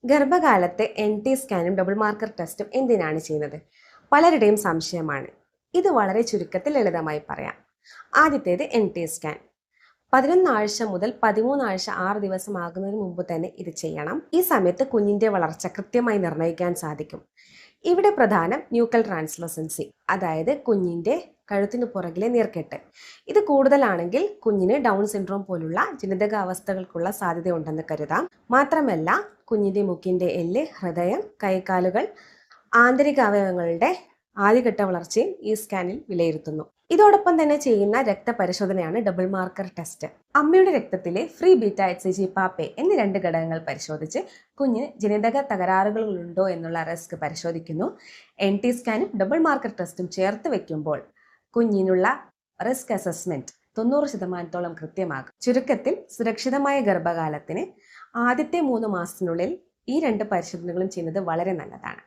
ഗർഭകാലത്തെ NT സ്കാനും double marker ടെസ്റ്റും എന്തിനാണ് ചെയ്യുന്നത്? പലരുടെയും സംശയമാണ്. ഇത് വളരെ ചുരുക്കത്തിൽ ലളിതമായി പറയാം. ആദ്യത്തേത് NT സ്കാൻ. 11 ആഴ്ച മുതൽ 13 ആഴ്ച 6 ദിവസം ആകുന്നതിന് മുമ്പ് തന്നെ ഇത് ചെയ്യണം. ഈ സമയത്ത് കുഞ്ഞിന്റെ വളർച്ച കൃത്യമായി നിർണ്ണയിക്കാൻ സാധിക്കും. ഇവിടെ പ്രധാനം ന്യൂക്കൽ ട്രാൻസ്ലൂസൻസി, അതായത് കുഞ്ഞിന്റെ കഴുത്തിന് പുറകിലെ നീർക്കെട്ട്. ഇത് കൂടുതലാണെങ്കിൽ കുഞ്ഞിന് ഡൗൺ സിൻഡ്രോം പോലുള്ള ജനിതക അവസ്ഥകൾക്കുള്ള സാധ്യതയുണ്ടെന്ന് കരുതാം. മാത്രമല്ല, കുഞ്ഞിന്റെ മുക്കിന്റെ എല്ല്, ഹൃദയം, കൈകാലുകൾ, ആന്തരിക അവയവങ്ങളുടെ ആദ്യഘട്ട വളർച്ചയും ഈ സ്കാനിൽ വിലയിരുത്തുന്നു. ഇതോടൊപ്പം തന്നെ ചെയ്യുന്ന രക്തപരിശോധനയാണ് ഡബിൾ മാർക്കർ ടെസ്റ്റ്. അമ്മയുടെ രക്തത്തിലെ ഫ്രീ ബീറ്റ HCG പാപ്പെ എന്നീ 2 ഘടകങ്ങൾ പരിശോധിച്ച് കുഞ്ഞിന് ജനിതക തകരാറുകളുണ്ടോ എന്നുള്ള റിസ്ക് പരിശോധിക്കുന്നു. NT സ്കാനും ഡബിൾ മാർക്കർ ടെസ്റ്റും ചേർത്ത് വെക്കുമ്പോൾ കുഞ്ഞിനുള്ള റിസ്ക് അസസ്മെന്റ് 90% കൃത്യമാകും. ചുരുക്കത്തിൽ, സുരക്ഷിതമായ ഗർഭകാലത്തിന് ആദ്യത്തെ 3 മാസത്തിനുള്ളിൽ ഈ 2 പരിശോധനകളും ചെയ്യുന്നത് വളരെ നല്ലതാണ്.